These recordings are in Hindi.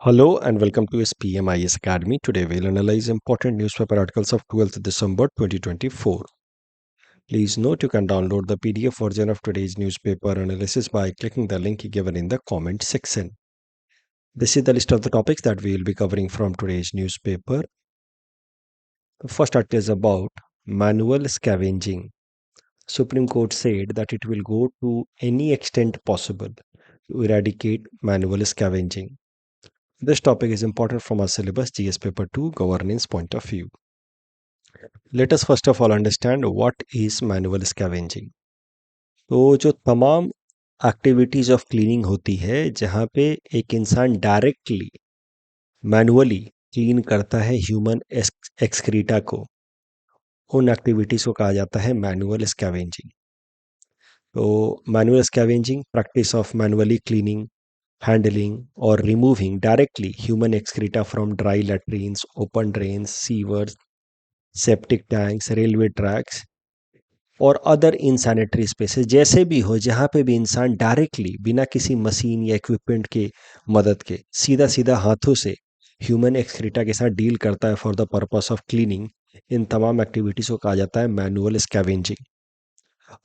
Hello and welcome to SPMIS Academy. Today we'll analyze important newspaper articles of 12th December 2024. Please note you can download the PDF version of today's newspaper analysis by clicking the link given in the comment section. This is the list of the topics that we will be covering from today's newspaper. The first article is about manual scavenging. Supreme Court said that it will go to any extent possible to eradicate manual scavenging. This topic is important from our syllabus GS paper 2 governance point of view. Let us first of all understand what is manual scavenging. तो जो तमाम एक्टिविटीज ऑफ क्लीनिंग होती है जहाँ पे एक इंसान डायरेक्टली मैनुअली क्लीन करता है ह्यूमन एक्सक्रीटा को, उन एक्टिविटीज को कहा जाता है मैनुअल स्कैवेंजिंग. तो manual scavenging practice of manually cleaning, handling or removing directly human excreta from dry latrines, open drains, sewers, septic tanks, railway tracks और अदर इनसैनिटरी स्पेसेस जैसे भी हो जहाँ पे भी इंसान डायरेक्टली बिना किसी मशीन या इक्विपमेंट के मदद के सीधा सीधा हाथों से ह्यूमन एक्सक्रीटा के साथ डील करता है for the purpose of cleaning, इन तमाम एक्टिविटीज़ को कहा जाता है मैनुअल स्कैवेंजिंग.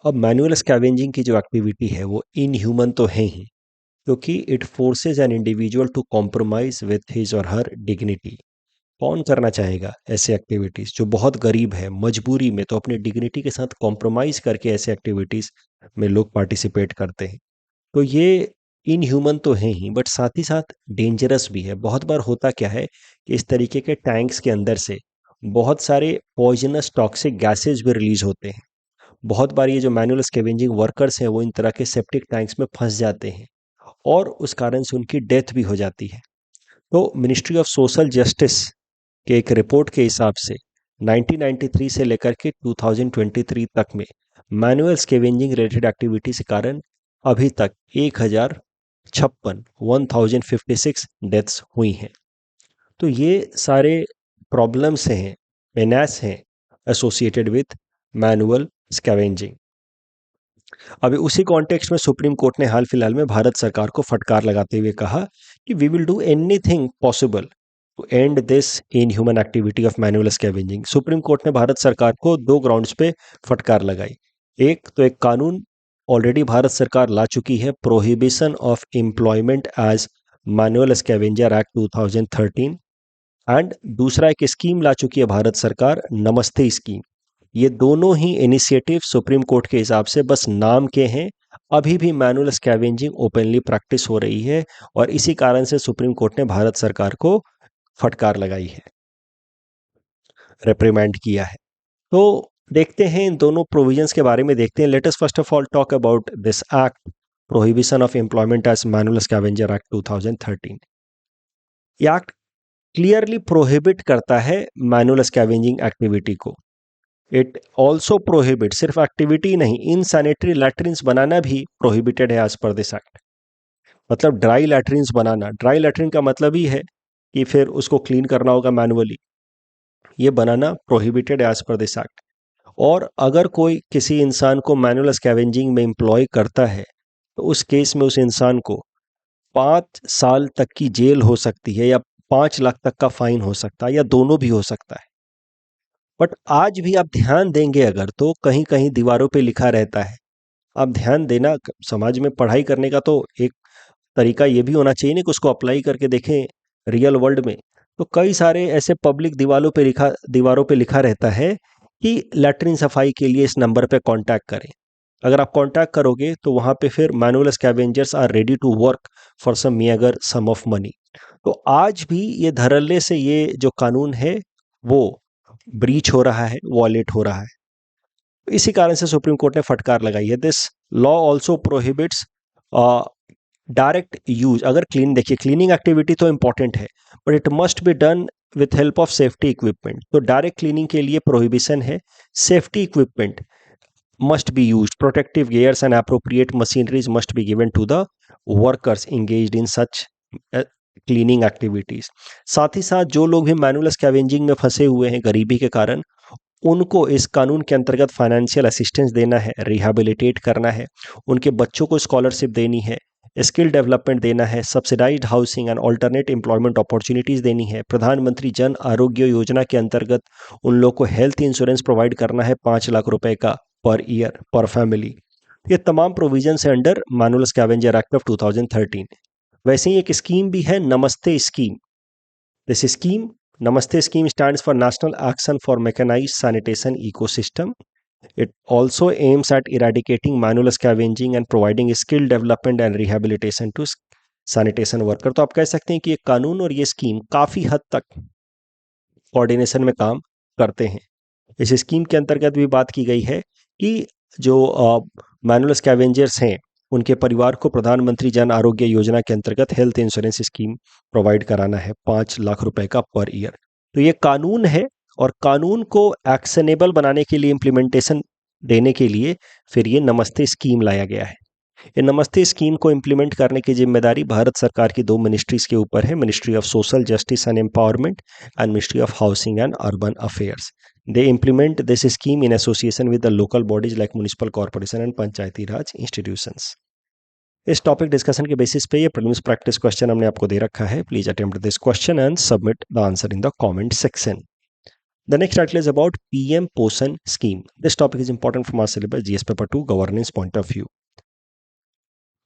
अब मैनुअल स्कैवेंजिंग की जो एक्टिविटी है वो इनह्यूमन तो है ही, क्योंकि it forces an individual to compromise with his or her dignity. कौन करना चाहेगा ऐसे एक्टिविटीज़? जो बहुत गरीब है, मजबूरी में तो अपनी डिग्निटी के साथ कॉम्प्रोमाइज़ करके ऐसे एक्टिविटीज़ में लोग पार्टिसिपेट करते हैं. तो ये इनह्यूमन तो है ही, बट साथ ही साथ डेंजरस भी है. बहुत बार होता क्या है कि इस तरीके के टैंक्स के अंदर से बहुत सारे पॉइजनस टॉक्सिक गैसेज भी रिलीज होते हैं. बहुत बार ये जो मैनुअल स्कैवेंजिंग वर्कर्स हैं वो इन तरह के सेप्टिक टैंक्स में फंस जाते हैं और उस कारण से उनकी डेथ भी हो जाती है. तो मिनिस्ट्री ऑफ सोशल जस्टिस के एक रिपोर्ट के हिसाब से 1993 से लेकर के 2023 तक में मैनुअल स्कैवेंजिंग रिलेटेड एक्टिविटीज के कारण अभी तक 1056 डेथ्स हुई हैं. तो ये सारे प्रॉब्लम्स हैं, मेनास हैं एसोसिएटेड विथ मैनुअल स्कैवेंजिंग. अभी उसी कॉन्टेक्स्ट में सुप्रीम कोर्ट ने हाल फिलहाल में भारत सरकार को फटकार लगाते हुए कहा कि we will do anything possible to end this inhuman activity of manual scavenging. Supreme court ने भारत सरकार को दो ग्राउंड्स पे फटकार लगाई. एक कानून ऑलरेडी भारत सरकार ला चुकी है, prohibition of employment as manual scavenger act 2013, and दूसरा एक स्कीम ला चुकी है भारत सरकार, नमस्ते स्कीम. ये दोनों ही इनिशिएटिव सुप्रीम कोर्ट के हिसाब से बस नाम के हैं. अभी भी मैनुअल स्कैवेंजिंग ओपनली प्रैक्टिस हो रही है और इसी कारण से सुप्रीम कोर्ट ने भारत सरकार को फटकार लगाई है, रिप्रिमेंड किया है. तो देखते हैं इन दोनों प्रोविजंस के बारे में देखते हैं. Let us first of all talk about this act, prohibition of employment as manual scavenger act 2013. ये एक्ट क्लियरली प्रोहिबिट करता है मैनुअल स्कैवेंजिंग एक्टिविटी को. इट ऑल्सो प्रोहिबिट, सिर्फ एक्टिविटी नहीं, इन सैनिटरी लैट्रिन्स बनाना भी प्रोहिबिटेड है एज पर दिस एक्ट. मतलब ड्राई लैट्रिन्स बनाना, ड्राई लैट्रिन का मतलब ही है कि फिर उसको क्लीन करना होगा मैनुअली, ये बनाना prohibited as per this act. और अगर कोई किसी इंसान को मैनुअल स्कैवेंजिंग में एम्प्लॉय करता है तो उस केस में उस इंसान को 5 साल तक की जेल हो सकती है या 5 लाख तक का फाइन हो सकता है या दोनों भी हो सकता है. बट आज भी आप ध्यान देंगे अगर तो कहीं कहीं दीवारों पे लिखा रहता है. आप ध्यान देना, समाज में पढ़ाई करने का तो एक तरीका ये भी होना चाहिए ना कि उसको अप्लाई करके देखें रियल वर्ल्ड में. तो कई सारे ऐसे पब्लिक दीवारों पे लिखा रहता है कि लैट्रिन सफाई के लिए इस नंबर पे कांटेक्ट करें. अगर आप कांटेक्ट करोगे तो वहाँ पे फिर manual scavengers are ready to work for some meagre sum of money. तो आज भी ये धड़ल्ले से ये जो कानून है वो ब्रीच हो रहा है, वॉलेट हो रहा है. इसी कारण से सुप्रीम कोर्ट ने फटकार लगाई है. This law also prohibits direct use. अगर देखिए क्लीनिंग एक्टिविटी तो इंपॉर्टेंट है but it must be done with help of safety equipment. तो डायरेक्ट क्लीनिंग के लिए प्रोहिबिशन है. Safety equipment must be used, protective gears and appropriate machineries must be given to the workers engaged in such cleaning activities. साथ ही साथ जो लोग भी मैनुअल स्कैवेंजिंग में फंसे हुए हैं गरीबी के कारण, उनको इस कानून के अंतर्गत फाइनेंशियल असिस्टेंस देना है, रिहैबिलिटेट करना है, उनके बच्चों को स्कॉलरशिप देनी है, स्किल डेवलपमेंट देना है, subsidised housing and alternate employment opportunities देनी है, प्रधानमंत्री जन आरोग्य योजना के अंतर्गत उन लोग को हेल्थ इंश्योरेंस प्रोवाइड करना है 5 लाख रुपए का पर ईयर पर फैमिली। ये तमाम प्रोविजंस है under manual scavenger act of 2013। वैसे ही एक स्कीम भी है, Namaste scheme. This scheme, Namaste scheme stands for national action for mechanised sanitation ecosystem. It also aims at eradicating manual scavenging and providing skill development and rehabilitation to sanitation worker। तो आप कह सकते हैं कि ये कानून और ये स्कीम काफ़ी हद तक कोऑर्डिनेशन में काम करते हैं। इस स्कीम के अंतर्गत भी बात की गई है कि जो मैनुअल स्कैवेंजर्स हैं उनके परिवार को प्रधानमंत्री जन आरोग्य योजना के अंतर्गत हेल्थ इंश्योरेंस स्कीम प्रोवाइड कराना है 5 लाख रुपए का पर ईयर। तो ये कानून है और कानून को एक्शनेबल बनाने के लिए, इम्प्लीमेंटेशन देने के लिए फिर ये नमस्ते स्कीम लाया गया है। ये नमस्ते स्कीम को इम्प्लीमेंट करने की जिम्मेदारी भारत सरकार की 2 मिनिस्ट्रीज के ऊपर है, ministry of social justice and empowerment and ministry of housing and urban affairs. They implement this scheme in association with the local bodies like municipal corporation and Panchayati Raj institutions. इस टॉपिक डिस्कशन के बेसिस पे ये प्रीलिम्स प्रैक्टिस क्वेश्चन हमने आपको दे रखा है। Please attempt this question and submit the answer in the comment section. The next article is about PM Posan scheme. This topic is important from our syllabus GS paper 2 governance point of view.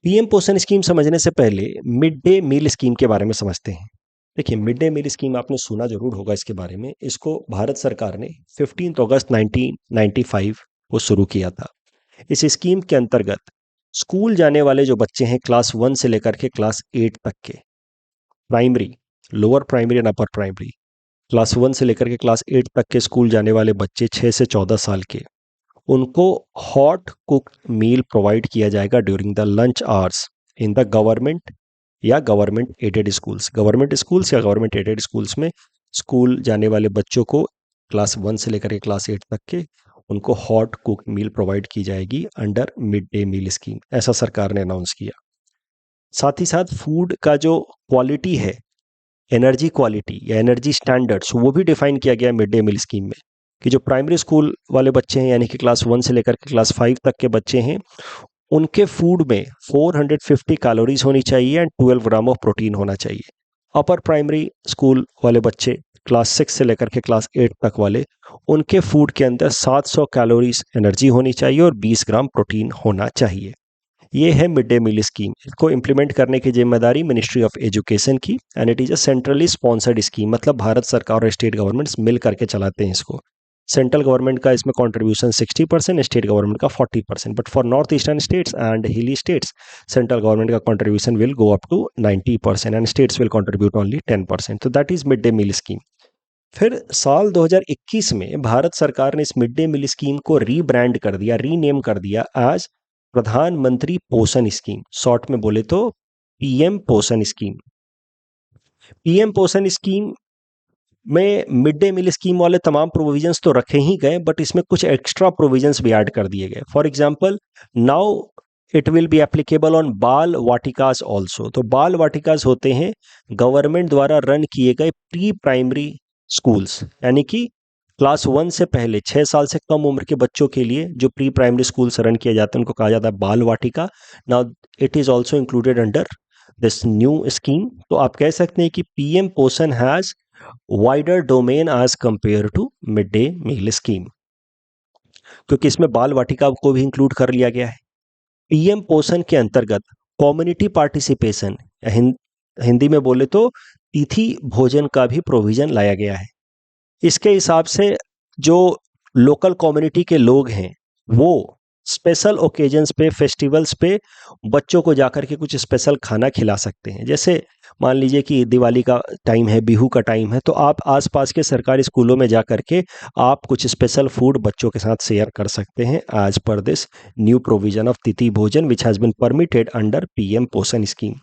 PM पोषण स्कीम समझने से पहले मिड डे मील स्कीम के बारे में समझते हैं। देखिए, मिड डे मील स्कीम आपने सुना जरूर होगा इसके बारे में। इसको भारत सरकार ने 15 अगस्त 1995 को शुरू किया था। इस स्कीम के अंतर्गत स्कूल जाने वाले जो बच्चे हैं क्लास 1 से लेकर के क्लास 8 तक के, primary, lower primary and upper primary, class 1 से लेकर के क्लास 8 तक के स्कूल जाने वाले बच्चे 6 से 14 साल के, उनको हॉट कुक्ड मील प्रोवाइड किया जाएगा during the lunch hours in the government या government aided schools. Government schools या गवर्नमेंट एडेड स्कूल्स में स्कूल जाने वाले बच्चों को क्लास 1 से लेकर के क्लास 8 तक के, उनको हॉट कुक्ड मील प्रोवाइड की जाएगी under mid day meal scheme. ऐसा सरकार ने अनाउंस किया। साथ ही साथ फूड का जो क्वालिटी है, एनर्जी क्वालिटी या एनर्जी स्टैंडर्ड्स, वो भी डिफाइन किया गया मिड डे मील स्कीम में कि जो प्राइमरी स्कूल वाले बच्चे हैं यानी कि क्लास 1 से लेकर के क्लास 5 तक के बच्चे हैं, उनके फूड में 450 कैलोरीज होनी चाहिए एंड 12 ग्राम ऑफ प्रोटीन होना चाहिए। अपर प्राइमरी स्कूल वाले बच्चे क्लास 6 से लेकर के क्लास 8 तक वाले, उनके फूड के अंदर 700 कैलोरीज एनर्जी होनी चाहिए और 20 ग्राम प्रोटीन होना चाहिए। ये है मिड डे मील स्कीम। इसको इम्प्लीमेंट करने की जिम्मेदारी मिनिस्ट्री ऑफ एजुकेशन की and it is a centrally sponsored scheme, मतलब भारत सरकार और स्टेट गवर्नमेंट्स मिल करके चलाते हैं इसको। सेंट्रल गवर्नमेंट का इसमें कंट्रीब्यूशन 60%, स्टेट गवर्नमेंट का 40%, but for north eastern states and hilly states central government का contribution will go up to 90% and states will contribute only 10%। तो that is mid day meal scheme. फिर साल 2021 में भारत सरकार ने इस मिड डे मील स्कीम को रीब्रांड कर दिया, रीनेम कर दिया एज प्रधानमंत्री पोषण स्कीम। शॉर्ट में बोले तो पीएम पोषण स्कीम। पीएम पोषण स्कीम में मिड डे मील स्कीम वाले तमाम प्रोविजंस तो रखे ही गए, बट इसमें कुछ एक्स्ट्रा प्रोविजंस भी ऐड कर दिए गए। For example, now it will be applicable on बाल वाटिकास ऑल्सो। तो बाल वाटिकास होते हैं गवर्नमेंट द्वारा रन किए गए प्री प्राइमरी स्कूल्स, यानी कि क्लास 1 से पहले 6 साल से कम उम्र के बच्चों के लिए जो प्री प्राइमरी स्कूल्स रन किए जाते हैं उनको कहा जाता है Bal Vatika. Now it is also included under this new scheme. तो आप कह सकते हैं कि PM Poshan has wider domain as compare to mid day meal scheme, क्योंकि इसमें बाल वाटिका को भी इंक्लूड कर लिया गया है। पीएम पोषण के अंतर्गत कम्युनिटी पार्टिसिपेशन, हिंदी में बोले तो तिथि भोजन का भी प्रोविजन लाया गया है। इसके हिसाब से जो लोकल कम्युनिटी के लोग हैं वो स्पेशल ओकेजन्स पे, फेस्टिवल्स पे बच्चों को जाकर के कुछ स्पेशल खाना खिला सकते हैं। जैसे मान लीजिए कि दिवाली का टाइम है, बिहू का टाइम है, तो आप आसपास के सरकारी स्कूलों में जाकर के आप कुछ स्पेशल फूड बच्चों के साथ शेयर कर सकते हैं as per this new provision of तिथि भोजन which has been permitted under PM पोषण स्कीम।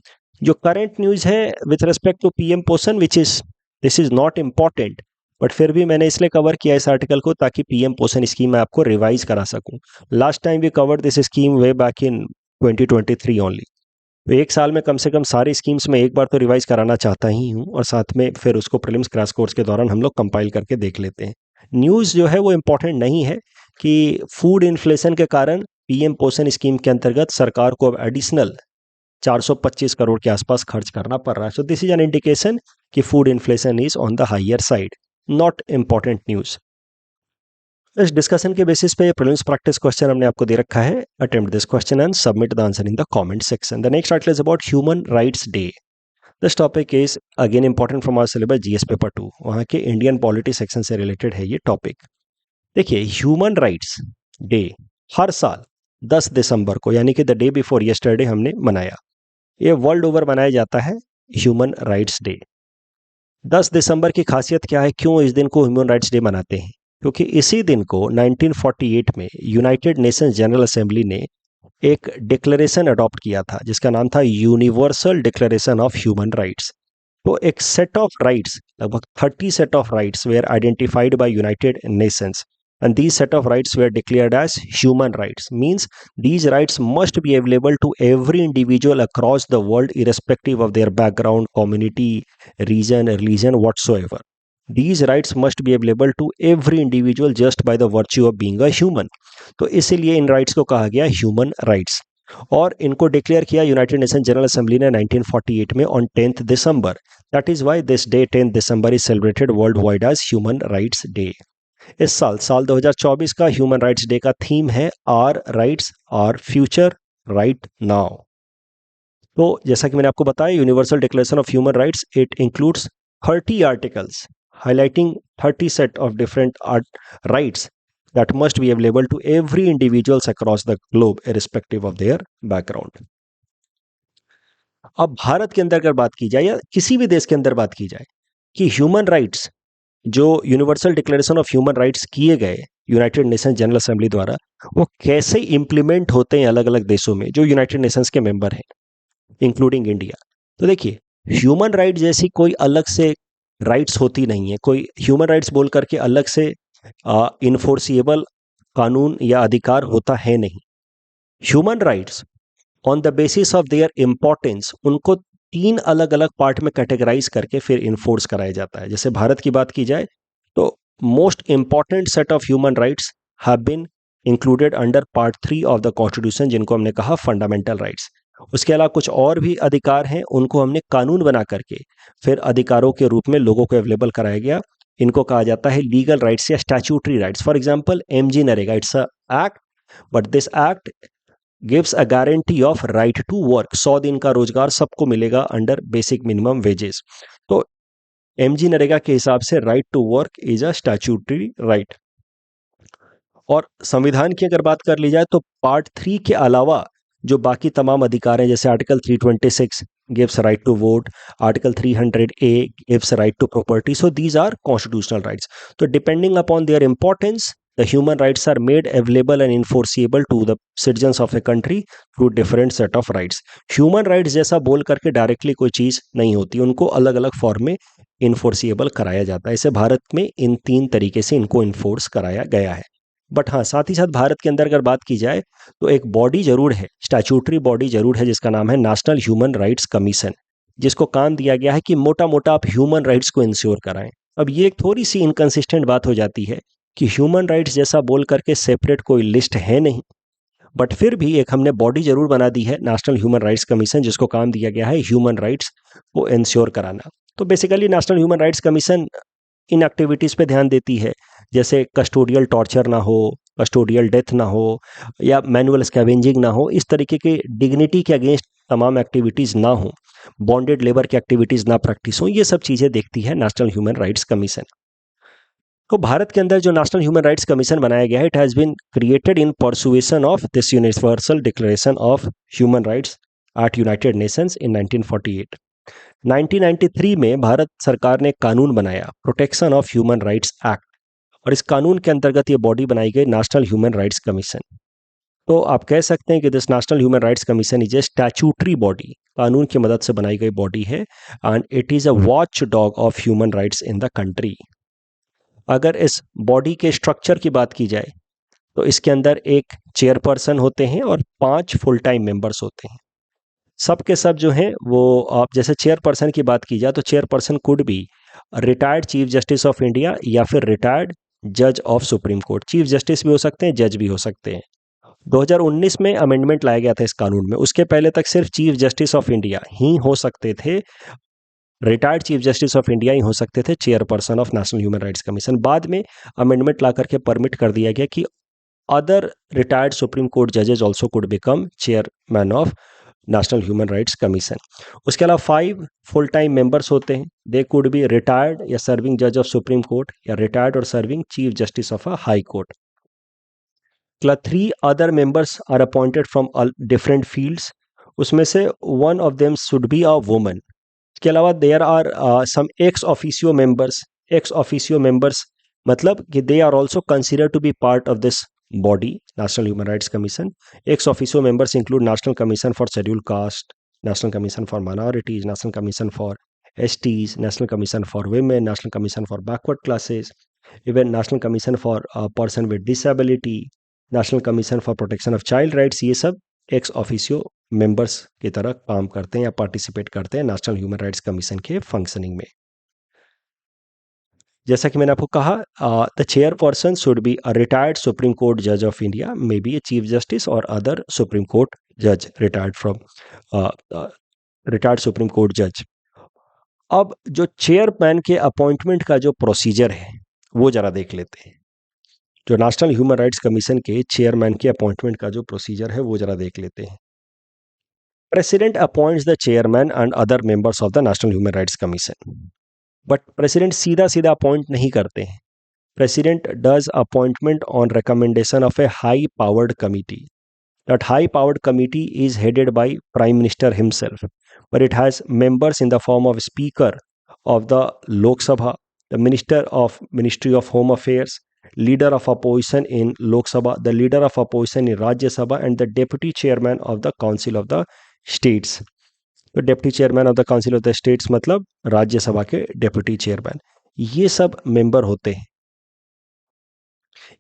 जो करंट न्यूज़ है विथ रिस्पेक्ट टू पीएम पोषण this is not important, but फिर भी मैंने इसलिए कवर किया इस आर्टिकल को ताकि पीएम पोषण स्कीम मैं आपको रिवाइज करा सकूं। Last time we covered this scheme way back in 2023 only. तो एक साल में कम से कम सारी स्कीम्स में एक बार तो रिवाइज कराना चाहता ही हूं, और साथ में फिर उसको प्रीलिम्स क्रैश कोर्स के दौरान हम लोग कंपाइल करके देख लेते हैं। न्यूज़ जो है वो इम्पोर्टेंट नहीं है कि फूड इन्फ्लेशन के कारण पीएम पोषण स्कीम के अंतर्गत सरकार को अब एडिशनल 425 करोड़ के आसपास खर्च करना पड़ रहा है। So this is an indication कि food inflation is on the higher side, not important news. इस डिस्कशन के बेसिस पे प्रीलिम्स प्रैक्टिस क्वेश्चन हमने आपको दे रखा है। Attempt this question and submit the answer in the comment section. The next article is about human rights day. This topic is again important from our syllabus GS paper 2, वहाँ के इंडियन पॉलिटी सेक्शन से रिलेटेड है ये टॉपिक। देखिए, ह्यूमन राइट्स डे हर साल 10 दिसंबर को, यानी कि द डे बिफोर यस्टरडे, हमने मनाया। ये वर्ल्ड ओवर मनाया जाता है ह्यूमन राइट्स डे। 10 दिसंबर की खासियत क्या है, क्यों इस दिन को ह्यूमन राइट्स डे मनाते हैं? क्योंकि इसी दिन को 1948 में यूनाइटेड नेशंस जनरल असेंबली ने एक डिक्लेरेशन अडॉप्ट किया था जिसका नाम था universal declaration of human rights. तो एक सेट ऑफ राइट्स, लगभग 30 set of rights were identified by United Nations, and these set of rights were declared as human rights. Means these rights must be available to every individual across the world irrespective of their background, community, region, religion, whatsoever. These rights must be available to every individual just by the virtue of being a human. तो इसीलिए इन राइट्स को कहा गया ह्यूमन राइट्स, और इनको डिक्लेयर किया यूनाइटेड नेशन जनरल असेंबली ने 1948 में on 10th December. That is why this day 10th December is celebrated world wide as human rights day. इस साल 2024 का ह्यूमन राइट्स डे का थीम है our rights our future right now. तो जैसा कि मैंने आपको बताया, universal declaration of human rights, it includes 30 articles highlighting 30 set of different rights that must be available to every individuals across the globe irrespective of their background। अब भारत के अंदर अगर बात की जाए या किसी भी देश के अंदर बात की जाए कि ह्यूमन राइट्स, जो universal declaration of human rights किए गए यूनाइटेड नेशंस जनरल असेंबली द्वारा, वो कैसे इंप्लीमेंट होते हैं अलग अलग देशों में जो यूनाइटेड नेशंस के मेंबर हैं, इंक्लूडिंग इंडिया। तो देखिए, ह्यूमन राइट जैसी कोई अलग से राइट्स होती नहीं है, कोई ह्यूमन राइट्स बोल करके अलग से इन्फोर्सिएबल कानून या अधिकार होता है नहीं। Human rights on the basis of their importance, उनको 3 अलग अलग पार्ट में कैटेगराइज करके फिर इन्फोर्स कराया जाता है। जैसे भारत की बात की जाए तो most important set of human rights have been included under part 3 of the constitution, जिनको हमने कहा फंडामेंटल राइट्स। उसके अलावा कुछ और भी अधिकार हैं, उनको हमने कानून बना करके फिर अधिकारों के रूप में लोगों को अवेलेबल कराया गया। इनको कहा जाता है लीगल राइट्स या statutory rights. For example MG NREGA, it's a act, but this act gives a guarantee of right to work. 100 दिन का रोजगार सबको मिलेगा अंडर बेसिक मिनिमम वेजेस। तो MG नरेगा के हिसाब से right to work is a statutory right. और संविधान की अगर बात कर ली जाए तो पार्ट 3 के अलावा जो बाकी तमाम अधिकार हैं, जैसे article 326 gives right to vote, article 300A gives right to property, so these are constitutional rights. तो depending upon their importance, the human rights are made available and enforceable to the citizens of a country through different set of rights। human rights जैसा बोल करके डायरेक्टली कोई चीज़ नहीं होती, उनको अलग अलग फॉर्म में इन्फोर्सिएबल कराया जाता है। इसे भारत में इन 3 तरीके से इनको इन्फोर्स कराया गया है। बट हाँ, साथ ही साथ भारत के अंदर अगर बात की जाए तो एक बॉडी जरूर है, स्टैट्यूटरी बॉडी जरूर है, जिसका नाम है नेशनल ह्यूमन राइट्स कमीशन, जिसको काम दिया गया है कि मोटा मोटा आप ह्यूमन राइट्स को इंश्योर कराएं। अब ये एक थोड़ी सी इनकंसिस्टेंट बात हो जाती है कि ह्यूमन राइट्स जैसा बोल करके सेपरेट कोई लिस्ट है नहीं, बट फिर भी एक हमने बॉडी जरूर बना दी है, नेशनल ह्यूमन राइट्स कमीशन, जिसको काम दिया गया है ह्यूमन राइट्स को इंश्योर कराना। तो basically national human rights commission इन एक्टिविटीज़ पे ध्यान देती है, जैसे कस्टोडियल टॉर्चर ना हो, कस्टोडियल डेथ ना हो, या मैनुअल स्कैवेंजिंग ना हो, इस तरीके के डिग्निटी के अगेंस्ट तमाम एक्टिविटीज़ ना हो, बॉन्डेड लेबर की एक्टिविटीज़ ना प्रैक्टिस हो, ये सब चीज़ें देखती है नेशनल ह्यूमन राइट्स कमीशन। तो भारत के अंदर जो नेशनल ह्यूमन राइट्स कमीशन बनाया गया है, it has been created in persuasion of this universal declaration of human rights at United Nations in 1948। 1993 में भारत सरकार ने कानून बनाया, protection of human rights act, और इस कानून के अंतर्गत ये बॉडी बनाई गई नेशनल ह्यूमन राइट्स कमीशन। तो आप कह सकते हैं कि this national human rights commission is a statutory body, कानून की मदद से बनाई गई बॉडी है, and it is a watch dog of human rights in the country. अगर इस बॉडी के स्ट्रक्चर की बात की जाए तो इसके अंदर एक चेयरपर्सन होते हैं और 5 फुल टाइम मेंबर्स होते हैं। सब के सब जो हैं वो, आप जैसे चेयरपर्सन की बात की जाए तो chairperson could be retired chief justice of India या फिर रिटायर्ड जज of supreme court. Chief justice भी हो सकते हैं, जज भी हो सकते हैं। 2019 में अमेंडमेंट लाया गया था इस कानून में। उसके पहले तक सिर्फ चीफ जस्टिस ऑफ इंडिया ही हो सकते थे, retired chief justice of India ही हो सकते थे chairperson of national human rights commission. बाद में अमेंडमेंट ला करके परमिट कर दिया गया कि अदर रिटायर्ड सुप्रीम कोर्ट जजेस also could become chairman of national human rights commission. उसके अलावा 5 फुल टाइम मेंबर्स होते हैं। दे कुड बी रिटायर्ड या सर्विंग जज ऑफ सुप्रीम कोर्ट, या रिटायर्ड और serving chief justice of a high court. 3 other members are appointed from different fields, उसमें से one of them should be a woman. इसके अलावा there are some ex officio members. Ex officio members मतलब कि they are also consider to be part of this body, national human rights commission. Ex officio members include national commission for schedule caste, national commission for minorities, national commission for STs, national commission for women, national commission for backward classes, even national commission for person with disability, national commission for protection of child rights. ये सब एक्स ऑफिशियो मेंबर्स की तरह काम करते हैं या पार्टिसिपेट करते हैं नेशनल ह्यूमन राइट्स कमीशन के फंक्शनिंग में। जैसा कि मैंने आपको कहा, the chairperson should be a retired supreme court जज of India, may be a chief justice और अदर सुप्रीम कोर्ट जज retired from retired supreme court जज। अब जो चेयरमैन के अपॉइंटमेंट का जो प्रोसीजर है वो जरा देख लेते हैं। जो नेशनल ह्यूमन राइट्स कमीशन के चेयरमैन के अपॉइंटमेंट का जो प्रोसीजर है वो जरा देख लेते हैं। President appoints the chairman and other members of the national human rights commission. But president सीधा सीधा अपॉइंट नहीं करते हैं। President does appointment on recommendation of A high powered committee. That high powered committee is headed by Prime Minister himself, but it has members in the form of Speaker of the Lok Sabha, the Minister of Ministry of Home Affairs, Leader of Opposition in Lok Sabha, the Leader of Opposition in Rajya Sabha, and the Deputy Chairman of the Council of the States. तो Deputy Chairman of the Council of the States मतलब राज्य सभा के Deputy Chairman, ये सब मेंबर होते हैं।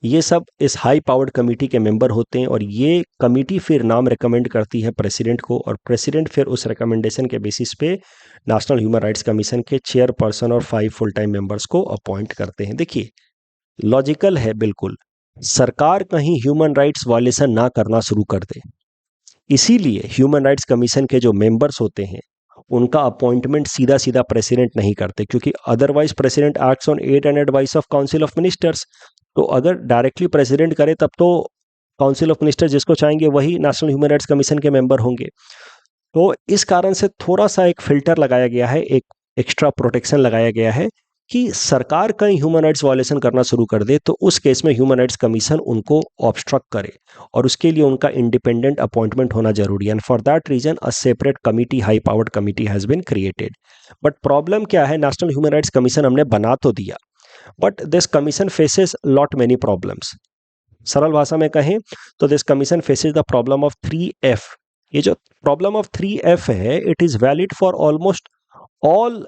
ये सब इस हाई पावर्ड कमेटी के मेंबर होते हैं और ये कमेटी फिर नाम रिकमेंड करती है प्रेसिडेंट को, और प्रेसिडेंट फिर उस रिकमेंडेशन के बेसिस पे नेशनल ह्यूमन राइट्स कमीशन के चेयरपर्सन और 5 फुल टाइम मेंबर्स को अपॉइंट करते हैं। देखिए लॉजिकल है बिल्कुल, सरकार कहीं ह्यूमन राइट्स वायलेशन ना करना शुरू कर दे, इसीलिए ह्यूमन राइट्स कमीशन के जो मेंबर्स होते हैं उनका अपॉइंटमेंट सीधा सीधा प्रेसिडेंट नहीं करते, क्योंकि otherwise president acts on aid and advice of council of ministers. तो अगर डायरेक्टली प्रेसिडेंट करे तब तो काउंसिल ऑफ मिनिस्टर जिसको चाहेंगे वही नेशनल ह्यूमन राइट्स कमीशन के मेंबर होंगे। तो इस कारण से थोड़ा सा एक फिल्टर लगाया गया है, एक एक्स्ट्रा प्रोटेक्शन लगाया गया है कि सरकार कहीं ह्यूमन राइट्स वायलेशन करना शुरू कर दे तो उस केस में ह्यूमन राइट्स कमीशन उनको ऑब्स्ट्रक्ट करे, और उसके लिए उनका इंडिपेंडेंट अपॉइंटमेंट होना जरूरी है। And for that reason a separate committee, high powered committee has been created. But problem क्या है, नेशनल ह्यूमन राइट्स कमीशन हमने बना तो दिया, but this commission faces lot many problems. सरल भाषा में कहें तो this commission faces the problem of 3F। ये जो प्रॉब्लम ऑफ 3F है, it is valid for almost all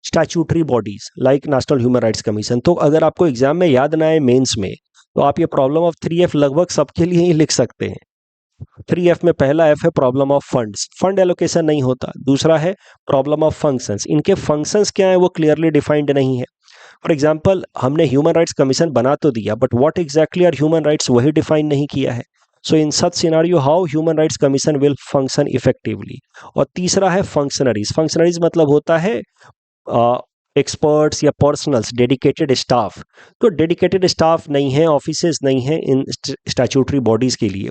statutory bodies like national human rights commission. तो अगर आपको एग्जाम में याद ना आए मेंस में, तो आप ये प्रॉब्लम ऑफ 3F लगभग सबके लिए ही लिख सकते हैं। 3F में पहला F है problem of funds, fund allocation नहीं होता। दूसरा है प्रॉब्लम ऑफ फंक्शंस, इनके फंक्शंस क्या है वो क्लियरली डिफाइंड नहीं है। फॉर एग्जाम्पल हमने ह्यूमन राइट्स कमीशन बना तो दिया, but what exactly are human rights वही डिफाइन नहीं किया है। So in such scenario how human rights commission will function effectively. और तीसरा है फंक्शनरीज। फंक्शनरीज मतलब होता है एक्सपर्ट्स या पर्सनल्स, डेडिकेटेड स्टाफ। तो डेडिकेटेड स्टाफ नहीं है, ऑफिसेज नहीं है इन स्टैट्यूटरी बॉडीज के लिए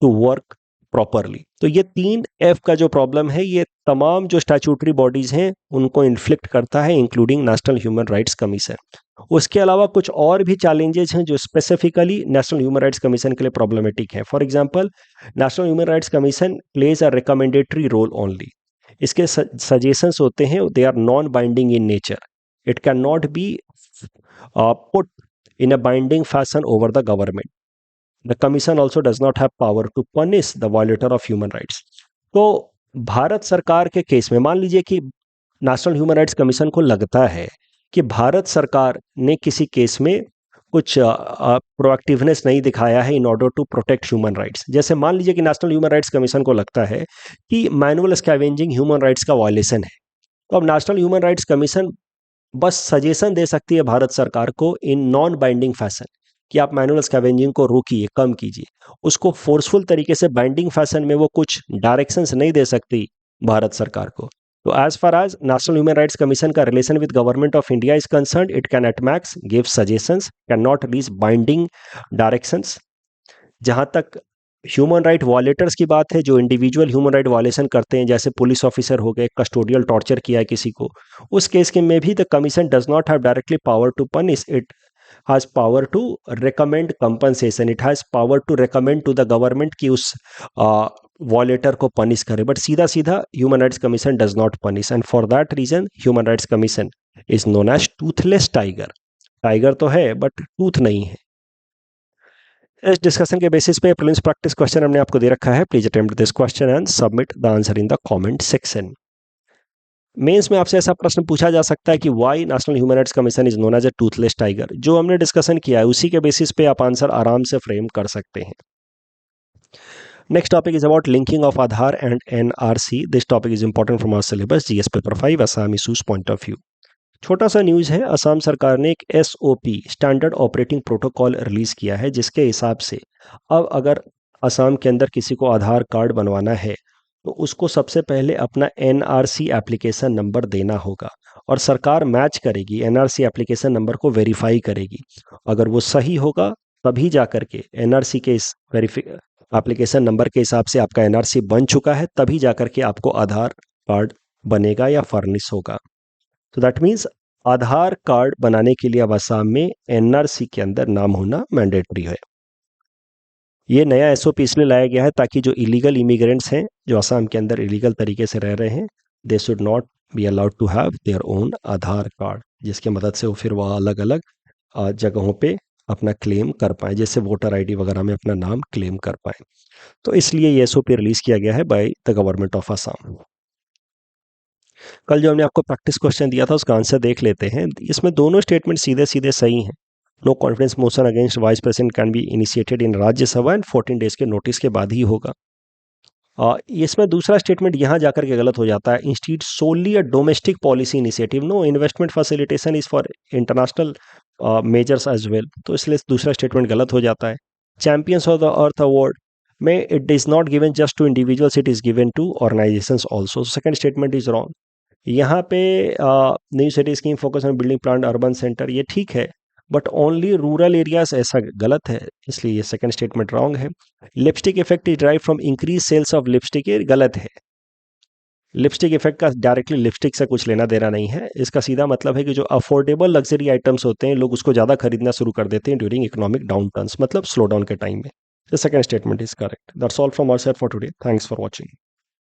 टू वर्क प्रॉपरली। तो ये 3F का जो प्रॉब्लम है ये तमाम जो स्टैट्यूटरी बॉडीज हैं उनको इन्फ्लिक्ट करता है, including national human rights commission. उसके अलावा कुछ और भी चैलेंजेस हैं जो specifically national human rights commission के लिए प्रॉब्लमेटिक है। For example national human rights commission plays a recommendatory role only. इसके सजेशंस होते हैं, they are non binding in nature, it can not be put in a binding fashion over the government. The commission also does not have power to punish the violator of human rights. तो भारत सरकार के केस में मान लीजिए कि नेशनल ह्यूमन राइट्स कमीशन को लगता है कि भारत सरकार ने किसी केस में कुछ प्रोएक्टिवनेस नहीं दिखाया है in order to protect human rights. जैसे मान लीजिए कि नेशनल ह्यूमन राइट्स कमीशन को लगता है कि मैनुअल स्कैवेंजिंग ह्यूमन राइट्स का वायलेशन है, तो अब नेशनल ह्यूमन राइट्स कमीशन बस सजेशन दे सकती है भारत सरकार को इन नॉन बाइंडिंग फैशन कि आप मैनुअल स्कैवेंजिंग को रोकिए, कम कीजिए। उसको फोर्सफुल तरीके से बाइंडिंग फैशन में वो कुछ डायरेक्शंस नहीं दे सकती भारत सरकार को। तो as far as national human rights commission का relation with government of India is concern, it can at max give suggestions, can not release binding directions. जहां तक ह्यूमन राइट वायलेटर्स की बात है, जो इंडिविजुअल ह्यूमन राइट वायलेशन करते हैं, जैसे पुलिस ऑफिसर हो गए, कस्टोडियल टॉर्चर किया है किसी को, उस केस के में भी the commission does not have directly power to punish, it has power to recommend compensation, it has power to recommend to the government कि उस वॉलेटर को पनिश करे, बट सीधा सीधा human rights commission does not punish, and for that reason human rights commission is known as toothless tiger. Tiger तो है बट टूथ नहीं है। इस डिस्कशन के बेसिस पे प्रीलिम्स प्रैक्टिस क्वेश्चन हमने आपको दे रखा है। Please attempt this question and submit the answer in the comment section. Mains में आपसे ऐसा प्रश्न पूछा जा सकता है कि why national human rights commission is known as a toothless tiger. जो हमने डिस्कशन किया है उसी के बेसिस पे आप आंसर आराम से फ्रेम कर सकते हैं। Next topic is about linking of Aadhaar and NRC. This topic is important from our syllabus GS paper 5 Assam issues point of view. छोटा सा न्यूज़ है, असम सरकार ने एक SOP standard operating protocol release किया है, जिसके हिसाब से अब अगर असम के अंदर किसी को आधार कार्ड बनवाना है तो उसको सबसे पहले अपना एनआरसी एप्लीकेशन नंबर देना होगा और सरकार मैच करेगी, एनआरसी एप्लीकेशन नंबर को वेरीफाई करेगी। अगर वो सही होगा तभी जा करके एनआरसी के इस एप्लीकेशन नंबर के हिसाब से आपका एनआरसी बन चुका है, तभी जा करके आपको आधार कार्ड बनेगा या फर्निश होगा। तो दैट मीन्स आधार कार्ड बनाने के लिए अब असम में एनआरसी के अंदर नाम होना मैंडेटरी है। ये नया एसओपी इसलिए लाया गया है ताकि जो इलीगल इमिग्रेंट्स हैं, जो असम के अंदर इलीगल तरीके से रह रहे हैं, they should not be allowed to have their own Aadhaar card, जिसकी मदद से वो फिर वह अलग अलग जगहों पे अपना क्लेम कर पाएँ, जैसे वोटर आईडी वगैरह में अपना नाम क्लेम कर पाएँ। तो इसलिए ये एसओपी रिलीज किया गया है by the government of Assam. कल जो हमने आपको प्रैक्टिस क्वेश्चन दिया था उसका आंसर देख लेते हैं। इसमें दोनों स्टेटमेंट सीधे सीधे सही हैं। No confidence motion against vice president can be initiated in Rajya Sabha and 14 days के नोटिस के बाद ही होगा। इसमें दूसरा स्टेटमेंट यहाँ जाकर के गलत हो जाता है। Institute solely a domestic policy initiative, no investment facilitation is for international measures as well, तो इसलिए दूसरा स्टेटमेंट गलत हो जाता है। Champions of the earth award में it is not given just to individuals, it is given to organisations also, second statement is wrong. यहाँ पे new city scheme focus on building plan urban centre, ये ठीक है बट ओनली रूरल एरियाज, ऐसा गलत है, इसलिए ये सेकंड स्टेटमेंट रॉन्ग है। Lipstick effect is drive from increase sales of lipstick, ये गलत है। लिपस्टिक इफेक्ट का डायरेक्टली लिपस्टिक से कुछ लेना देना नहीं है। इसका सीधा मतलब है कि जो अफोर्डेबल लग्जरी आइटम्स होते हैं लोग उसको ज़्यादा खरीदना शुरू कर देते हैं ड्यूरिंग इकोनॉमिक डाउन टर्न्स, मतलब स्लो डाउन के टाइम में। The second statement is correct. That's all from our side for today. Thanks for watching.